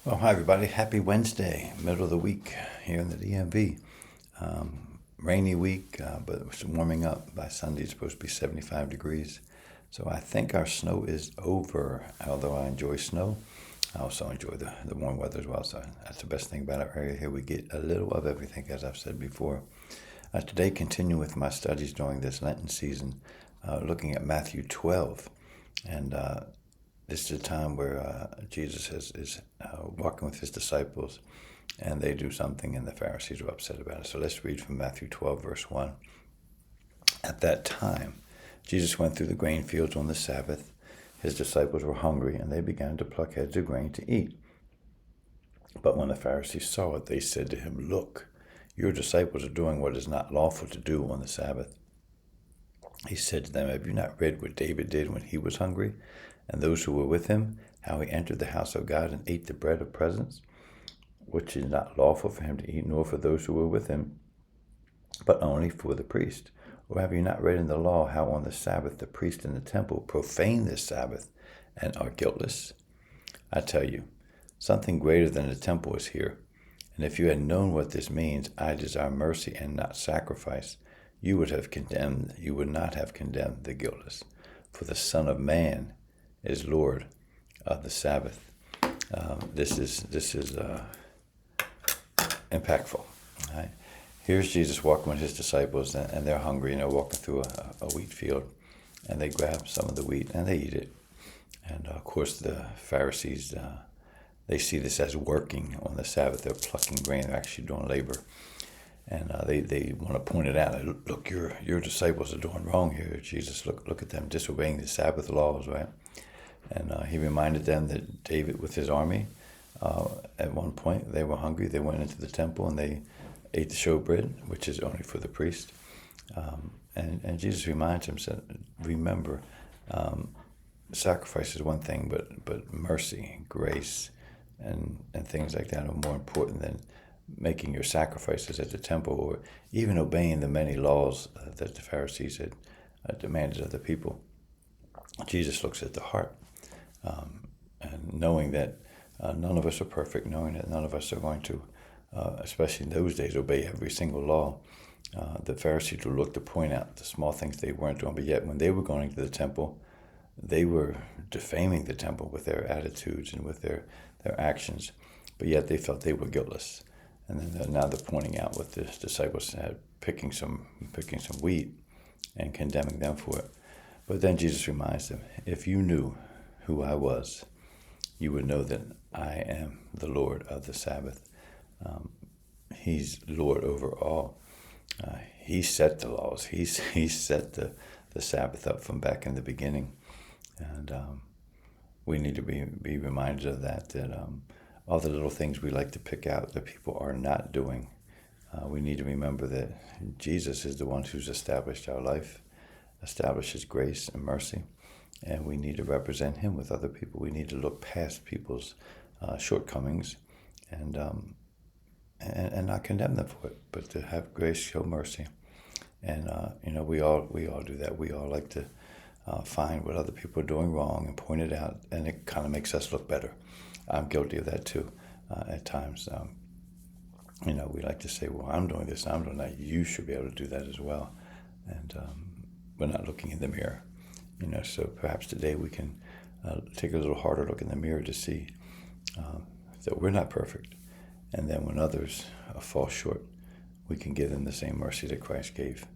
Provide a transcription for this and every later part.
Well, hi everybody. Happy Wednesday, middle of the week here in the DMV. Rainy week, but it's warming up. By Sunday, it's supposed to be 75 degrees. So I think our snow is over. Although I enjoy snow, I also enjoy the warm weather as well. So that's the best thing about our area here. We get a little of everything, as I've said before. Today, continue with my studies during this Lenten season, looking at Matthew 12. And this is a time where Jesus is walking with his disciples, and they do something, and the Pharisees are upset about it. So let's read from Matthew 12, verse 1. At that time, Jesus went through the grain fields on the Sabbath. His disciples were hungry, and they began to pluck heads of grain to eat. But when the Pharisees saw it, they said to him, "Look, your disciples are doing what is not lawful to do on the Sabbath." He said to them, "Have you not read what David did when he was hungry, and those who were with him, how he entered the house of God and ate the bread of presence, which is not lawful for him to eat, nor for those who were with him, but only for the priest? Or have you not read in the law how on the Sabbath the priest in the temple profane the Sabbath and are guiltless? I tell you, something greater than the temple is here. And if you had known what this means, I desire mercy and not sacrifice, you would not have condemned the guiltless. For the Son of Man is Lord of the Sabbath." This is impactful. Right? Here's Jesus walking with his disciples, and they're hungry, and they're walking through a wheat field, and they grab some of the wheat and they eat it. And of course, the Pharisees they see this as working on the Sabbath. They're plucking grain. They're actually doing labor, and they want to point it out. Look, your disciples are doing wrong here. Jesus, look at them disobeying the Sabbath laws, right? And he reminded them that David, with his army, at one point, they were hungry. They went into the temple and they ate the showbread, which is only for the priest. And Jesus reminds them, said, remember, sacrifice is one thing, but mercy, grace, and things like that are more important than making your sacrifices at the temple, or even obeying the many laws that the Pharisees had demanded of the people. Jesus looks at the heart. And knowing that none of us are perfect, knowing that none of us are going to, especially in those days, obey every single law, the Pharisees would look to point out the small things they weren't doing. But yet, when they were going to the temple, they were defaming the temple with their attitudes and with their actions. But yet, they felt they were guiltless. And then now they're pointing out what the disciples had, picking some wheat and condemning them for it. But then Jesus reminds them, if you knew who I was, you would know that I am the Lord of the Sabbath. He's Lord over all. He set the laws. He set the Sabbath up from back in the beginning. And we need to be reminded of that all the little things we like to pick out that people are not doing. We need to remember that Jesus is the one who's established our life, establishes grace and mercy, and we need to represent him with other people. We need to look past people's shortcomings and not condemn them for it, but to have grace, show mercy. And we all do that. We all like to find what other people are doing wrong and point it out, and it kind of makes us look better. I'm guilty of that too at times. We like to say, well, I'm doing this, I'm doing that. You should be able to do that as well. And we're not looking in the mirror. So perhaps today we can take a little harder look in the mirror to see that we're not perfect. And then when others fall short, we can give them the same mercy that Christ gave,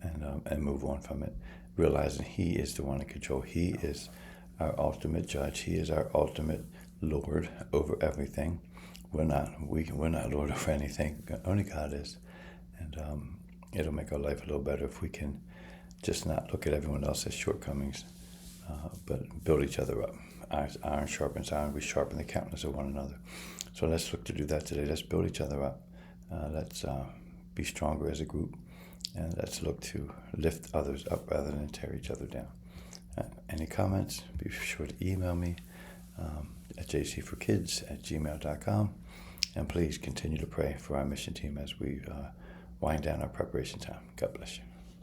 and move on from it, realizing he is the one in control. He is our ultimate judge. He is our ultimate Lord over everything. We're not Lord over anything. Only God is. And it'll make our life a little better if we can just not look at everyone else's shortcomings, but build each other up. Iron sharpens iron. We sharpen the countenance of one another. So let's look to do that today. Let's build each other up. Let's be stronger as a group. And let's look to lift others up rather than tear each other down. Any comments? Be sure to email me at jcforkids@gmail.com. And please continue to pray for our mission team as we wind down our preparation time. God bless you.